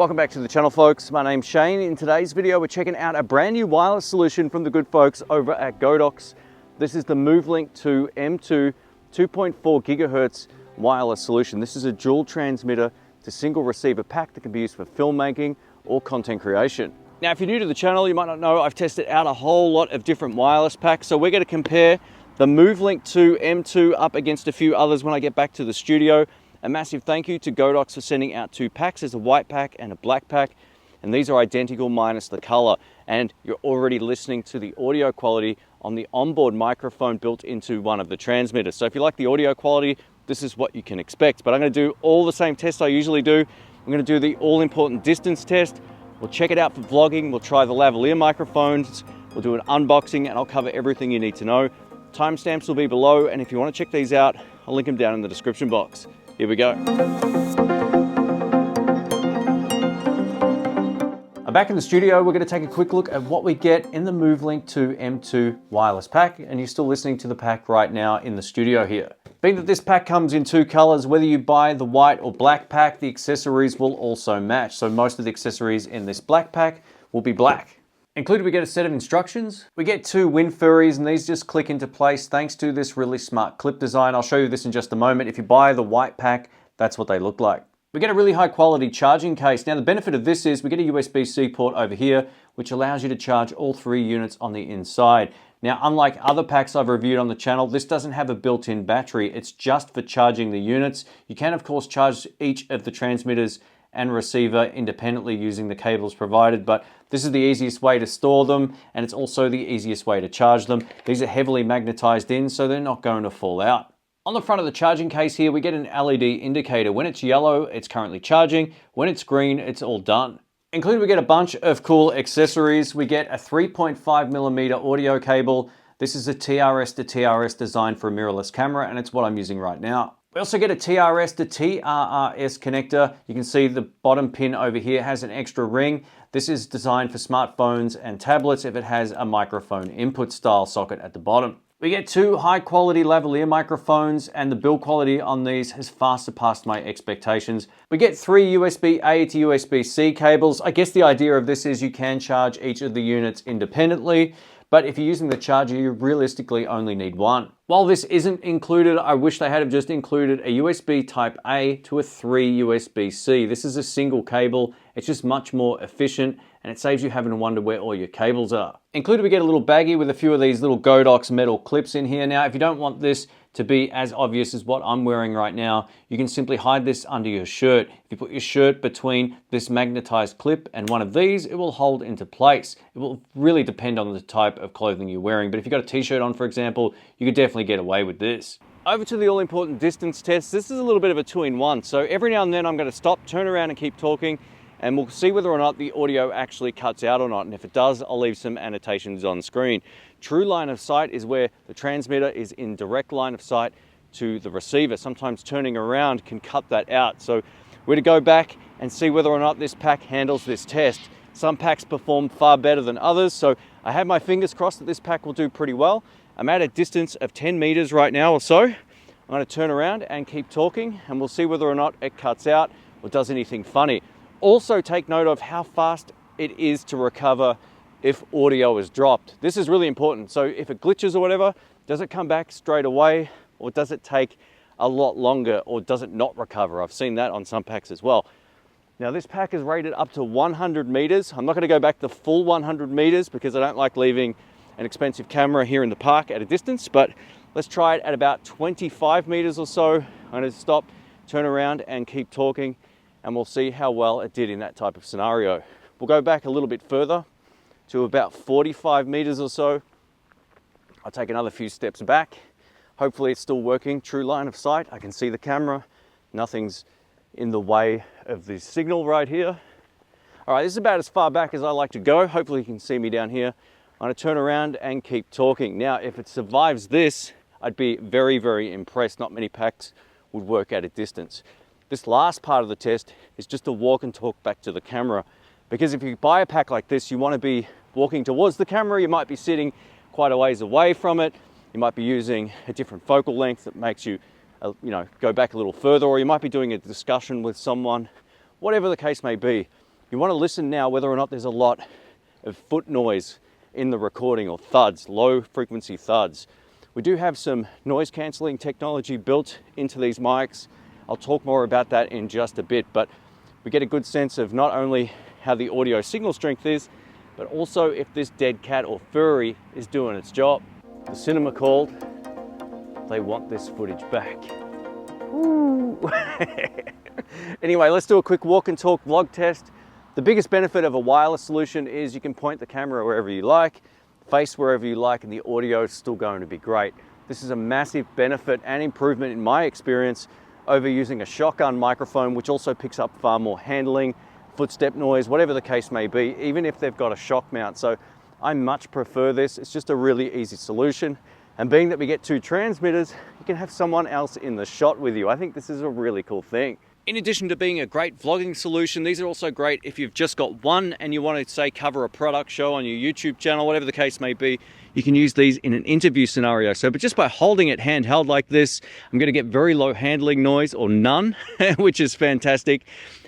Welcome back to the channel, folks. My name's Shane. In today's video, we're checking out a brand new wireless solution from the good folks over at Godox. This is the MoveLink II M2 2.4 gigahertz wireless solution. This is a dual transmitter to single receiver pack that can be used for filmmaking or content creation. Now, if you're new to the channel, you might not know I've tested out a whole lot of different wireless packs. So we're going to compare the MoveLink II M2 up against a few others when I get back to the studio. A massive thank you to Godox for sending out two packs. There's a white pack and a black pack, and these are identical minus the color. And you're already listening to the audio quality on the onboard microphone built into one of the transmitters. So if you like the audio quality, this is what you can expect. But I'm going to do all the same tests I usually do. I'm going to do the all-important distance test. We'll check it out for vlogging. We'll try the Lavaliere microphones. We'll do an unboxing, and I'll cover everything you need to know. Timestamps will be below, and if you want to check these out, I'll link them down in the description box. Here we go. I'm back in the studio. We're going to take a quick look at what we get in the MoveLink II M2 wireless pack, and you're still listening to the pack right now in the studio here. Being that this pack comes in two colors, whether you buy the white or black pack, the accessories will also match. So most of the accessories in this black pack will be black. Included, we get a set of instructions. We get two wind furries, and these just click into place thanks to this really smart clip design. I'll show you this in just a moment. If you buy the white pack, that's what they look like. We get a really high quality charging case. Now, the benefit of this is we get a USB-C port over here, which allows you to charge all three units on the inside. Now, unlike other packs I've reviewed on the channel, this doesn't have a built-in battery. It's just for charging the units. You can, of course, charge each of the transmitters and receiver independently using the cables provided, but this is the easiest way to store them, and it's also the easiest way to charge them. These are heavily magnetized in, so they're not going to fall out. On the front of the charging case here, we get an LED indicator. When it's yellow, it's currently charging. When it's green, it's all done. Included, we get a bunch of cool accessories. We get a 3.5mm audio cable. This is a TRS to TRS designed for a mirrorless camera, and it's what I'm using right now. We also get a TRS to TRRS connector. You can see the bottom pin over here has an extra ring. This is designed for smartphones and tablets if it has a microphone input style socket at the bottom. We get two high quality lavalier microphones, and the build quality on these has far surpassed my expectations. We get three USB-A to USB-C cables. I guess the idea of this is you can charge each of the units independently, but if you're using the charger, you realistically only need one. While this isn't included, I wish they had just included a USB Type A to a 3 USB-C. This is a single cable. It's just much more efficient, and it saves you having to wonder where all your cables are. Included, we get a little baggie with a few of these little Godox metal clips in here. Now, if you don't want this to be as obvious as what I'm wearing right now, you can simply hide this under your shirt. If you put your shirt between this magnetized clip and one of these, it will hold into place. It will really depend on the type of clothing you're wearing, but if you've got a t-shirt on, for example, you could definitely get away with this. Over to the all-important distance test. This is a little bit of a two-in-one, so every now and then I'm going to stop, turn around and keep talking, and we'll see whether or not the audio actually cuts out or not. And if it does, I'll leave some annotations on screen. True line of sight is where the transmitter is in direct line of sight to the receiver. Sometimes turning around can cut that out. So we're to go back and see whether or not this pack handles this test. Some packs perform far better than others, so I have my fingers crossed that this pack will do pretty well. I'm at a distance of 10 meters right now or so. I'm going to turn around and keep talking, and we'll see whether or not it cuts out or does anything funny. Also, take note of how fast it is to recover if audio is dropped. This is really important. So if it glitches or whatever, does it come back straight away, or does it take a lot longer, or does it not recover? I've seen that on some packs as well. Now, this pack is rated up to 100 meters. I'm not going to go back the full 100 meters because I don't like leaving an expensive camera here in the park at a distance, but let's try it at about 25 meters or so. I'm going to stop, turn around and keep talking, and we'll see how well it did in that type of scenario. We'll go back a little bit further to about 45 meters or so. I'll take another few steps back. Hopefully it's still working, true line of sight. I can see the camera. Nothing's in the way of the signal right here. All right, this is about as far back as I like to go. Hopefully you can see me down here. I'm gonna turn around and keep talking. Now, if it survives this, I'd be very, very impressed. Not many packs would work at a distance. This last part of the test is just to walk and talk back to the camera, because if you buy a pack like this, you want to be walking towards the camera. You might be sitting quite a ways away from it. You might be using a different focal length that makes you, go back a little further, or you might be doing a discussion with someone. Whatever the case may be, You want to listen now whether or not there's a lot of foot noise in the recording, or thuds, low frequency thuds. We do have some noise cancelling technology built into these mics. I'll talk more about that in just a bit, but we get a good sense of not only how the audio signal strength is, but also if this dead cat or furry is doing its job. The cinema called, they want this footage back. Ooh. Anyway, let's do a quick walk and talk vlog test. The biggest benefit of a wireless solution is you can point the camera wherever you like, face wherever you like, and the audio is still going to be great. This is a massive benefit and improvement in my experience over using a shotgun microphone, which also picks up far more handling, footstep noise, whatever the case may be, even if they've got a shock mount. So I much prefer this. It's just a really easy solution. And being that we get two transmitters, you can have someone else in the shot with you. I think this is a really cool thing. In addition to being a great vlogging solution, these are also great if you've just got one and you want to, say, cover a product show on your YouTube channel, whatever the case may be. You can use these in an interview scenario. So, but just by holding it handheld like this, I'm going to get very low handling noise, or none, which is fantastic.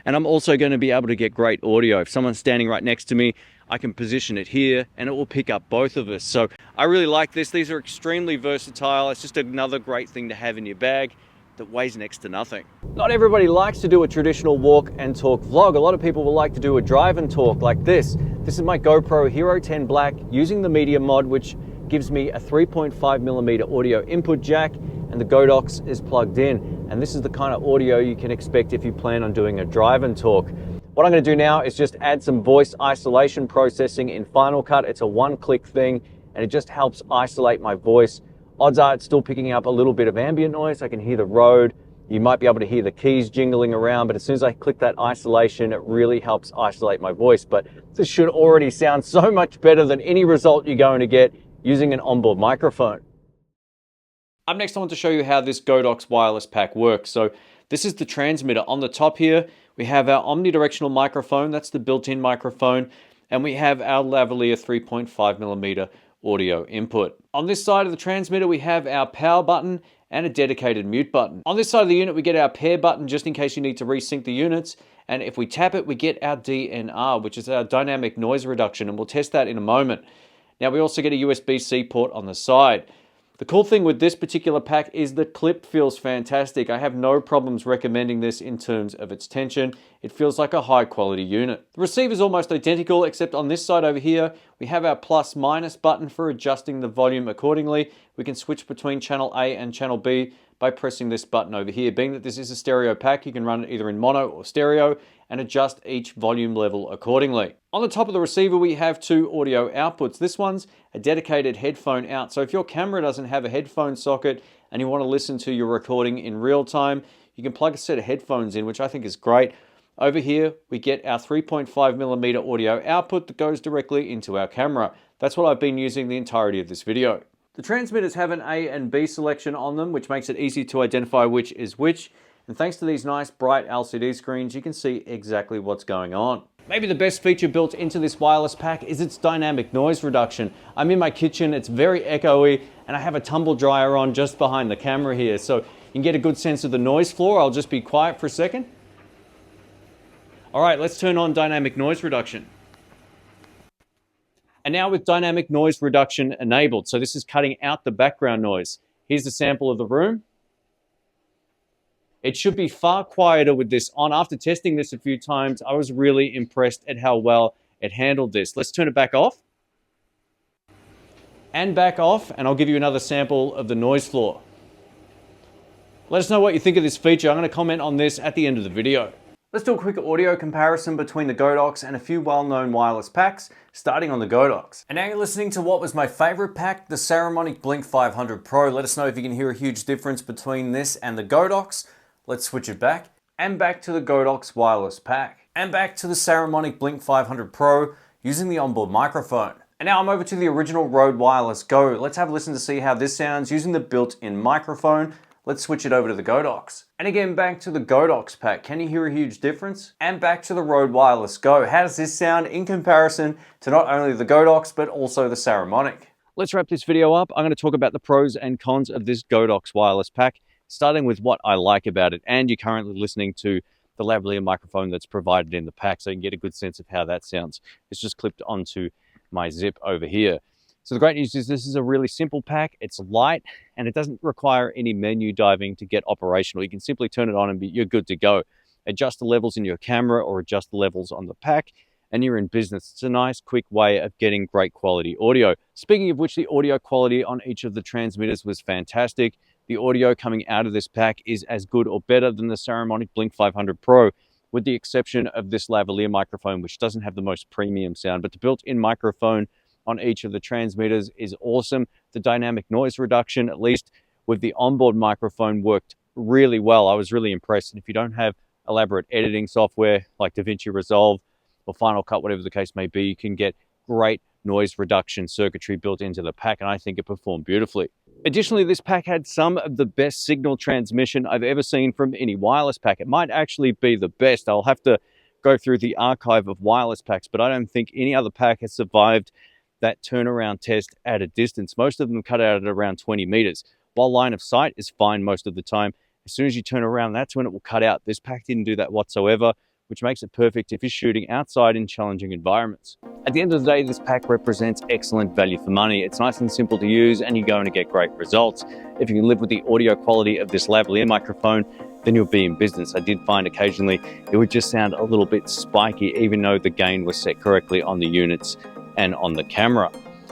And I'm also going to be able to get great audio. If someone's standing right next to me, I can position it here and it will pick up both of us. So I really like this. These are extremely versatile. It's just another great thing to have in your bag that weighs next to nothing. Not everybody likes to do a traditional walk and talk vlog. A lot of people will like to do a drive and talk like this. This is my GoPro Hero 10 Black using the media mod, which gives me a 3.5mm audio input jack, and the Godox is plugged in. And this is the kind of audio you can expect if you plan on doing a drive and talk. What I'm going to do now is just add some voice isolation processing in Final Cut. It's a one-click thing, and it just helps isolate my voice. Odds are it's still picking up a little bit of ambient noise. I can hear the road. You might be able to hear the keys jingling around, but as soon as I click that isolation, it really helps isolate my voice. But this should already sound so much better than any result you're going to get using an onboard microphone. Up next, I want to show you how this Godox wireless pack works. So this is the transmitter. On the top here, we have our omnidirectional microphone. That's the built-in microphone. And we have our Lavaliere 3.5mm audio input. On this side of the transmitter, we have our power button and a dedicated mute button. On this side of the unit, we get our pair button just in case you need to resync the units. And if we tap it, we get our DNR, which is our dynamic noise reduction. And we'll test that in a moment. Now, we also get a USB-C port on the side. The cool thing with this particular pack is the clip feels fantastic. I have no problems recommending this in terms of its tension. It feels like a high quality unit. The receiver is almost identical, except on this side over here, we have our plus minus button for adjusting the volume accordingly. We can switch between channel A and channel B by pressing this button over here. Being that this is a stereo pack, you can run it either in mono or stereo and adjust each volume level accordingly. On the top of the receiver, we have two audio outputs. This one's a dedicated headphone out. So if your camera doesn't have a headphone socket and you want to listen to your recording in real time, you can plug a set of headphones in, which I think is great. Over here, we get our 3.5mm audio output that goes directly into our camera. That's what I've been using the entirety of this video. The transmitters have an A and B selection on them, which makes it easy to identify which is which. And thanks to these nice bright LCD screens, you can see exactly what's going on. Maybe the best feature built into this wireless pack is its dynamic noise reduction. I'm in my kitchen, it's very echoey, and I have a tumble dryer on just behind the camera here, so you can get a good sense of the noise floor. I'll just be quiet for a second. All right, let's turn on dynamic noise reduction. And now with dynamic noise reduction enabled, so this is cutting out the background noise. Here's a sample of the room. It should be far quieter with this on. After testing this a few times, I was really impressed at how well it handled this. Let's turn it back off. And back off, and I'll give you another sample of the noise floor. Let us know what you think of this feature. I'm going to comment on this at the end of the video. Let's do a quick audio comparison between the Godox and a few well-known wireless packs, starting on the Godox. And now you're listening to what was my favorite pack, the Saramonic Blink 500 Pro. Let us know if you can hear a huge difference between this and the Godox. Let's switch it back, and back to the Godox wireless pack, and back to the Saramonic Blink 500 Pro using the onboard microphone. And now I'm over to the original Rode Wireless Go. Let's have a listen to see how this sounds using the built-in microphone. Let's switch it over to the Godox. And again, back to the Godox pack. Can you hear a huge difference? And back to the Rode Wireless Go. How does this sound in comparison to not only the Godox, but also the Saramonic? Let's wrap this video up. I'm going to talk about the pros and cons of this Godox wireless pack, starting with what I like about it. And you're currently listening to the lavalier microphone that's provided in the pack, so you can get a good sense of how that sounds. It's just clipped onto my zip over here. So the great news is this is a really simple pack. It's light and it doesn't require any menu diving to get operational. You can simply turn it on and you're good to go. Adjust the levels in your camera or adjust the levels on the pack and you're in business. It's a nice quick way of getting great quality audio. Speaking of which, the audio quality on each of the transmitters was fantastic. The audio coming out of this pack is as good or better than the Saramonic Blink 500 Pro, with the exception of this lavalier microphone, which doesn't have the most premium sound, but the built-in microphone on each of the transmitters is awesome. The dynamic noise reduction, at least with the onboard microphone, worked really well. I was really impressed. And if you don't have elaborate editing software like DaVinci Resolve or Final Cut, whatever the case may be, you can get great noise reduction circuitry built into the pack, and I think it performed beautifully. Additionally, this pack had some of the best signal transmission I've ever seen from any wireless pack. It might actually be the best. I'll have to go through the archive of wireless packs, but I don't think any other pack has survived that turnaround test at a distance. Most of them cut out at around 20 meters. While line of sight is fine most of the time, as soon as you turn around, that's when it will cut out. This pack didn't do that whatsoever, which makes it perfect if you're shooting outside in challenging environments. At the end of the day, this pack represents excellent value for money. It's nice and simple to use and you're going to get great results. If you can live with the audio quality of this lavalier microphone, then you'll be in business. I did find occasionally it would just sound a little bit spiky, even though the gain was set correctly on the units and on the camera.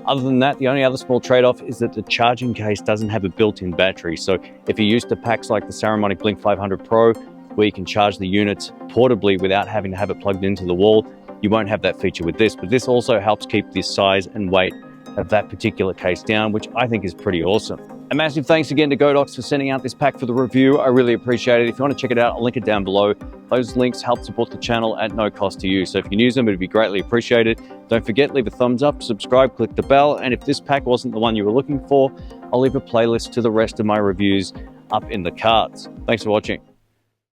Other than that, the only other small trade-off is that the charging case doesn't have a built-in battery. So if you're used to packs like the Saramonic Blink 500 Pro, where you can charge the units portably without having to have it plugged into the wall, you won't have that feature with this, but this also helps keep the size and weight of that particular case down, which I think is pretty awesome. A massive thanks again to Godox for sending out this pack for the review. I really appreciate it. If you want to check it out, I'll link it down below. Those links help support the channel at no cost to you. So if you can use them, it'd be greatly appreciated. Don't forget, leave a thumbs up, subscribe, click the bell. And if this pack wasn't the one you were looking for, I'll leave a playlist to the rest of my reviews up in the cards. Thanks for watching.